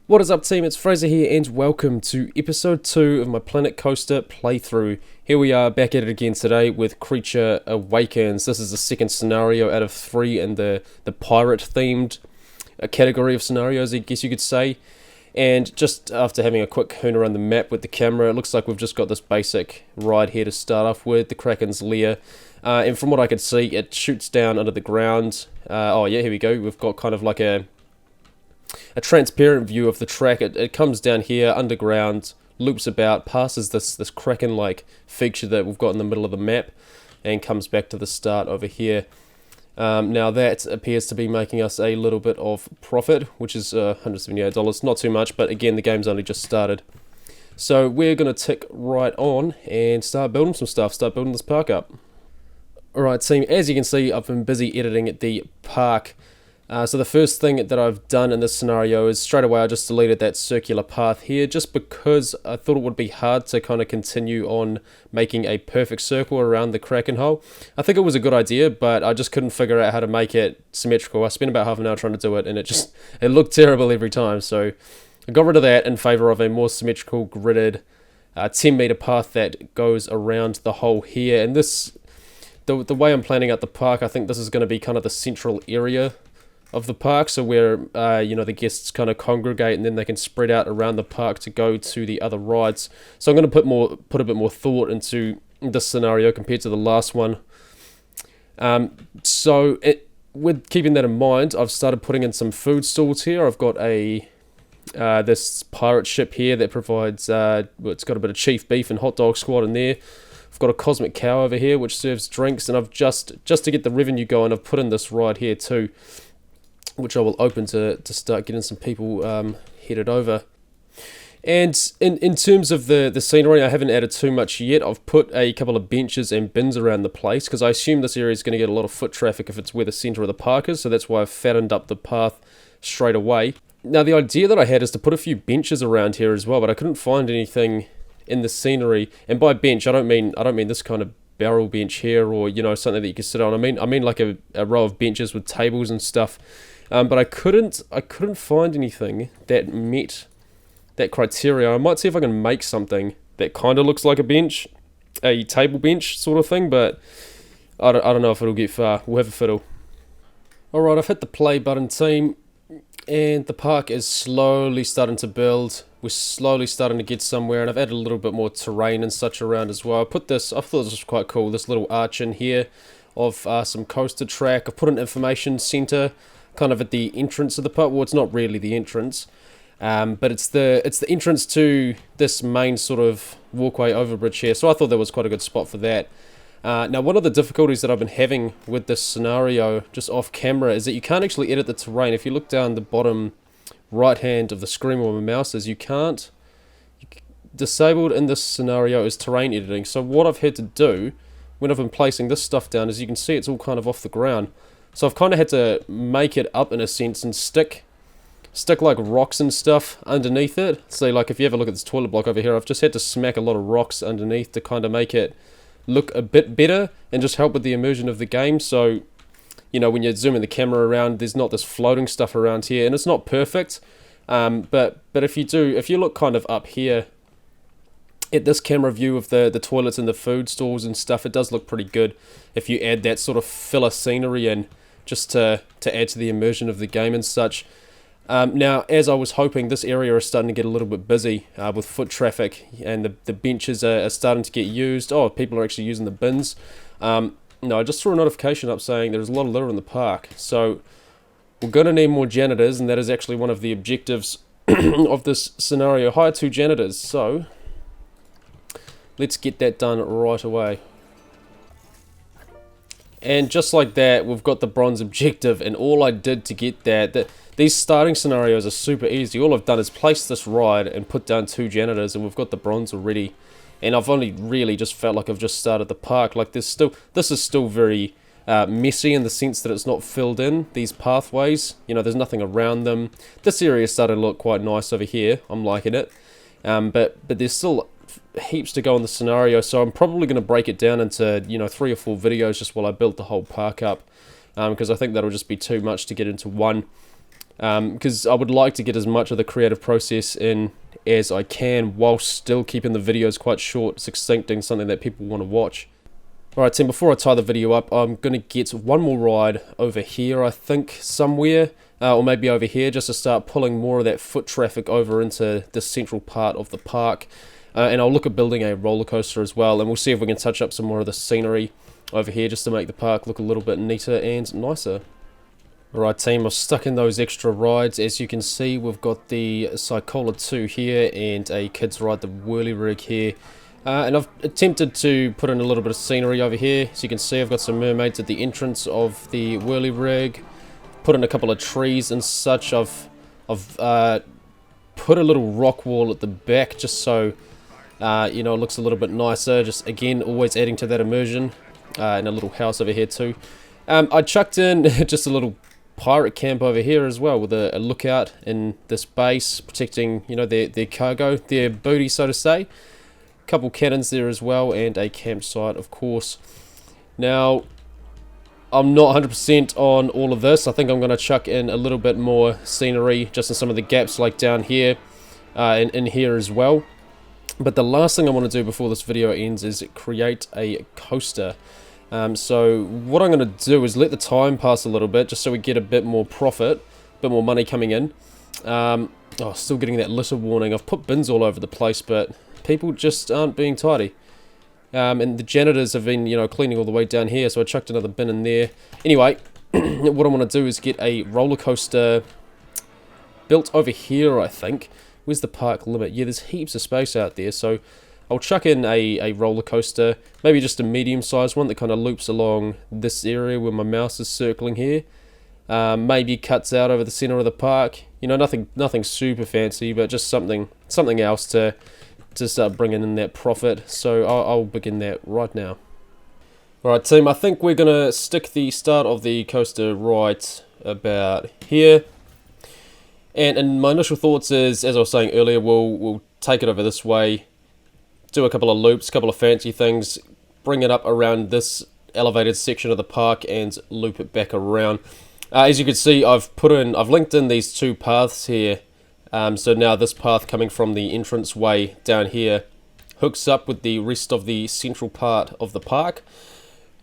What is up, team? It's Fraser here, and welcome to episode 2 of my Planet Coaster playthrough. Here we are back at it again today with Creature Awakens. This is the second scenario out of 3 in the pirate-themed category of scenarios, I guess you could say. And just after having a quick hoon around the map with the camera, it looks like we've just got this basic ride here to start off with, the Kraken's lair. And from what I could see, it shoots down under the ground. Oh yeah, here we go. We've got kind of like a transparent view of the track. It comes down here underground, loops about, passes this Kraken-like feature that we've got in the middle of the map, and comes back to the start over here. Now that appears to be making us a little bit of profit, which is $178, not too much, but again the game's only just started. So we're going to tick right on and start building some stuff, start building this park up. Alright team, as you can see I've been busy editing the park. So the first thing that I've done in this scenario is straight away I just deleted that circular path here, just because I thought it would be hard to kind of continue on making a perfect circle around the Kraken hole. I think it was a good idea, but I just couldn't figure out how to make it symmetrical. I spent about half an hour trying to do it, and it looked terrible every time. So I got rid of that in favour of a more symmetrical gridded 10 meter path that goes around the hole here. And this, the way I'm planning out the park, I think this is going to be kind of the central area of the park, so where the guests kind of congregate, and then they can spread out around the park to go to the other rides. So I'm going to put a bit more thought into this scenario compared to the last one. With keeping that in mind, I've started putting in some food stalls here. I've got this pirate ship here that provides it's got a bit of chief beef and hot dog squad in there. I've got a cosmic cow over here which serves drinks, and I've just to get the revenue going, I've put in this ride here too, which I will open to start getting some people headed over. And in terms of the scenery, I haven't added too much yet. I've put a couple of benches and bins around the place, because I assume this area is going to get a lot of foot traffic if it's where the centre of the park is, so that's why I've fattened up the path straight away. Now the idea that I had is to put a few benches around here as well, but I couldn't find anything in the scenery. And by bench, I don't mean this kind of barrel bench here, or something that you can sit on. I mean like a row of benches with tables and stuff. But I couldn't find anything that met that criteria. I might see if I can make something that kind of looks like a bench, a table bench sort of thing, but I don't know if it'll get far. We'll have a fiddle. Alright, I've hit the play button, team, and the park is slowly starting to build. We're slowly starting to get somewhere, and I've added a little bit more terrain and such around as well. I thought this was quite cool, this little arch in here of some coaster track. I've put an information centre kind of at the entrance of the park. Well, it's not really the entrance, but it's the entrance to this main sort of walkway overbridge here. So I thought that was quite a good spot for that. Now, one of the difficulties that I've been having with this scenario, just off camera, is that you can't actually edit the terrain. If you look down the bottom right hand of the screen where my mouse is, disabled in this scenario is terrain editing. So what I've had to do when I've been placing this stuff down, as you can see, it's all kind of off the ground. So I've kind of had to make it up in a sense and stick like rocks and stuff underneath it. So like if you have a look at this toilet block over here, I've just had to smack a lot of rocks underneath to kind of make it look a bit better and just help with the immersion of the game. So, when you're zooming the camera around, there's not this floating stuff around here, and it's not perfect. But if you look kind of up here at this camera view of the toilets and the food stalls and stuff, it does look pretty good if you add that sort of filler scenery in, just to add to the immersion of the game and such. Now, as I was hoping, this area is starting to get a little bit busy with foot traffic, and the benches are starting to get used. Oh, people are actually using the bins. No, I just saw a notification up saying there's a lot of litter in the park. So we're going to need more janitors, and that is actually one of the objectives of this scenario. Hire 2 janitors. So let's get that done right away. And just like that, we've got the bronze objective, and all I did to get that, these starting scenarios are super easy. All I've done is place this ride and put down 2 janitors, and we've got the bronze already. And I've only really just felt like I've just started the park. Like this is still very messy in the sense that it's not filled in, these pathways. There's nothing around them. This area is starting to look quite nice over here. I'm liking it. But there's still heaps to go in the scenario, so I'm probably going to break it down into 3 or 4 videos just while I build the whole park up, because I think that'll just be too much to get into one. because I would like to get as much of the creative process in as I can whilst still keeping the videos quite short, succinct, and something that people want to watch. Alright team, before I tie the video up, I'm going to get one more ride over here, I think, somewhere, or maybe over here, just to start pulling more of that foot traffic over into the central part of the park. And I'll look at building a roller coaster as well, and we'll see if we can touch up some more of the scenery over here just to make the park look a little bit neater and nicer. Alright team, I've stuck in those extra rides. As you can see, we've got the Cycola 2 here and a kids ride, the whirly rig here. And I've attempted to put in a little bit of scenery over here. So you can see I've got some mermaids at the entrance of the whirly rig. Put in a couple of trees and such. I've put a little rock wall at the back just so you know, it looks a little bit nicer. Just again, always adding to that immersion. And a little house over here too. I chucked in just a little pirate camp over here as well with a lookout in this base, protecting, you know, their cargo, their booty, so to say. Couple cannons there as well, and a campsite, of course. Now, I'm not 100% on all of this. I think I'm going to chuck in a little bit more scenery just in some of the gaps, like down here and in here as well. But the last thing I want to do before this video ends is create a coaster. So what I'm going to do is let the time pass a little bit, just so we get a bit more profit, a bit more money coming in. Still getting that litter warning. I've put bins all over the place, but people just aren't being tidy. And the janitors have been, you know, cleaning all the way down here, so I chucked another bin in there. Anyway, what I want to do is get a roller coaster built over here, I think. Where's the park limit? Yeah, there's heaps of space out there, so I'll chuck in a roller coaster, maybe just a medium-sized one that kind of loops along this area where my mouse is circling here. Maybe cuts out over the center of the park. You know, nothing super fancy, but just something else to start bringing in that profit. So I'll begin that right now. Alright team, I think we're going to stick the start of the coaster right about here. And my initial thoughts is, as I was saying earlier, we'll take it over this way, do a couple of loops, a couple of fancy things, bring it up around this elevated section of the park and loop it back around. As you can see, I've linked in these two paths here. So now this path coming from the entrance way down here hooks up with the rest of the central part of the park.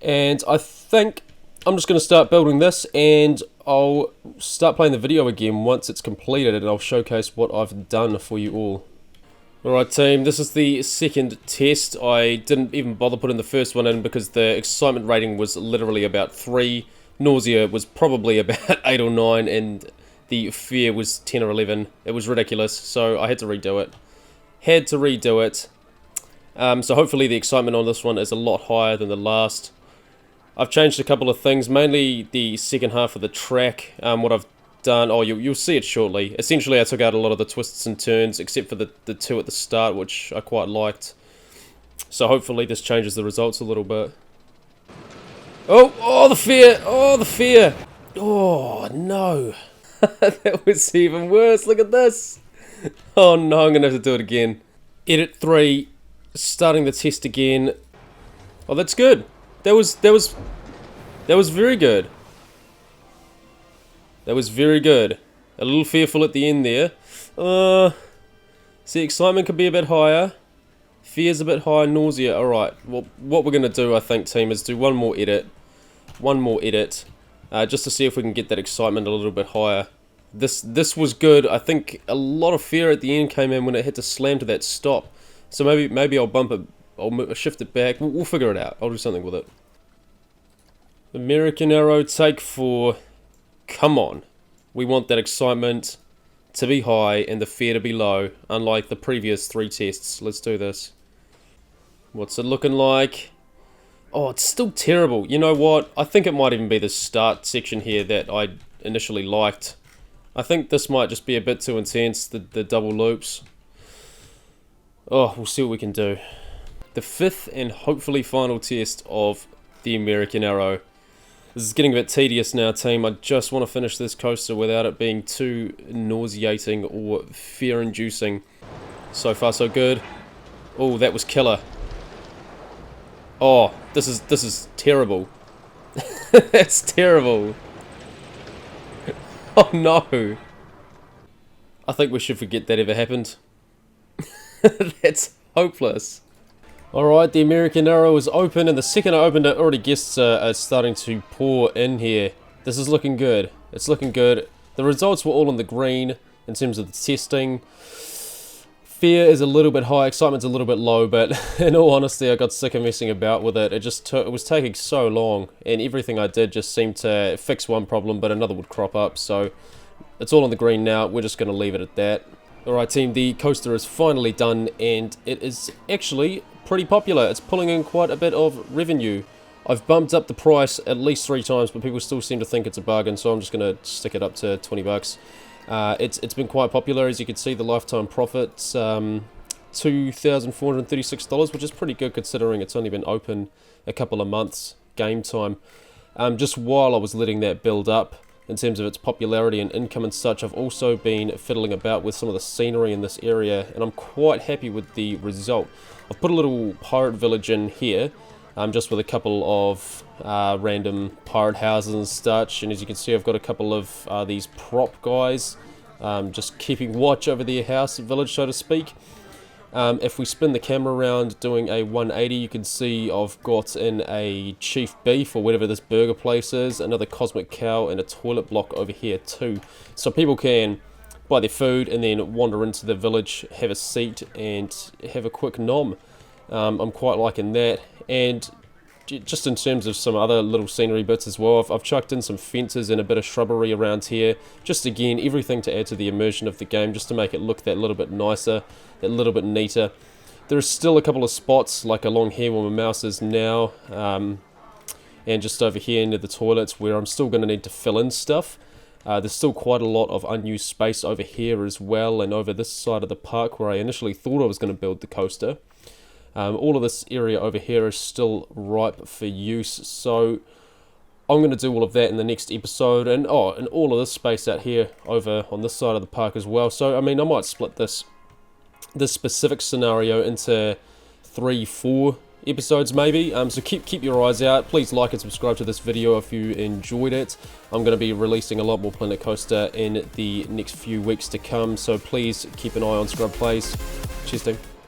And I think I'm just going to start building this, and I'll start playing the video again once it's completed, and I'll showcase what I've done for you all. Alright team, this is the second test. I didn't even bother putting the first one in because the excitement rating was literally about 3. Nausea was probably about 8 or 9, and the fear was 10 or 11. It was ridiculous, so I had to redo it. So hopefully the excitement on this one is a lot higher than the last. I've changed a couple of things, mainly the second half of the track. What I've done, you'll see it shortly. Essentially I took out a lot of the twists and turns, except for the two at the start, which I quite liked. So hopefully this changes the results a little bit. Oh, the fear! Oh, the fear! Oh, no. That was even worse. Look at this. Oh no, I'm gonna have to do it again. Edit 3, starting the test again. Oh, that's good. That was very good. That was very good. A little fearful at the end there. See, excitement could be a bit higher. Fear's a bit higher. Nausea. Alright, well, what we're gonna do, I think, team, is do one more edit. Just to see if we can get that excitement a little bit higher. This was good. I think a lot of fear at the end came in when it had to slam to that stop. So maybe I'll bump it, I'll shift it back. We'll figure it out. I'll do something with it. American Arrow, take 4. Come on. We want that excitement to be high and the fear to be low, unlike the previous 3 tests. Let's do this. What's it looking like? Oh, it's still terrible. You know what? I think it might even be the start section here that I initially liked. I think this might just be a bit too intense, the double loops. Oh, we'll see what we can do. The 5th and hopefully final test of the American Arrow. This is getting a bit tedious now, team. I just want to finish this coaster without it being too nauseating or fear-inducing. So far, so good. Oh, that was killer. Oh, this is terrible. That's terrible. Oh no! I think we should forget that ever happened. That's hopeless. Alright, the American Arrow is open, and the second I opened it, already guests are starting to pour in here. This is looking good. It's looking good. The results were all in the green in terms of the testing. Fear is a little bit high, excitement's a little bit low, but in all honesty I got sick of messing about with it. It was taking so long, and everything I did just seemed to fix one problem, but another would crop up, so it's all in the green now. We're just going to leave it at that. Alright team, the coaster is finally done, and it is actually pretty popular. It's pulling in quite a bit of revenue. I've bumped up the price at least 3 times, but people still seem to think it's a bargain, so I'm just going to stick it up to 20 bucks. It's been quite popular. As you can see, the lifetime profit's $2,436, which is pretty good considering it's only been open a couple of months game time. Just while I was letting that build up in terms of its popularity and income and such, I've also been fiddling about with some of the scenery in this area, and I'm quite happy with the result. I've put a little pirate village in here, just with a couple of random pirate houses and such, and as you can see I've got a couple of these prop guys just keeping watch over their house village, so to speak. If we spin the camera around doing a 180, you can see I've got in a chief beef or whatever this burger place is, another cosmic cow, and a toilet block over here too, so people can buy their food and then wander into the village, have a seat and have a quick nom. I'm quite liking that. And just in terms of some other little scenery bits as well, I've chucked in some fences and a bit of shrubbery around here, just again everything to add to the immersion of the game, just to make it look that little bit nicer, that little bit neater. There's still a couple of spots like along here where my mouse is now, and just over here near the toilets where I'm still going to need to fill in stuff. There's still quite a lot of unused space over here as well, and over this side of the park where I initially thought I was going to build the coaster. All of this area over here is still ripe for use, so I'm going to do all of that in the next episode, and all of this space out here over on this side of the park as well. So I mean, I might split this specific scenario into 3-4 episodes maybe, so keep your eyes out. Please like and subscribe to this video if you enjoyed it. I'm going to be releasing a lot more Planet Coaster in the next few weeks to come, so please keep an eye on Scrub Plays. Cheers team.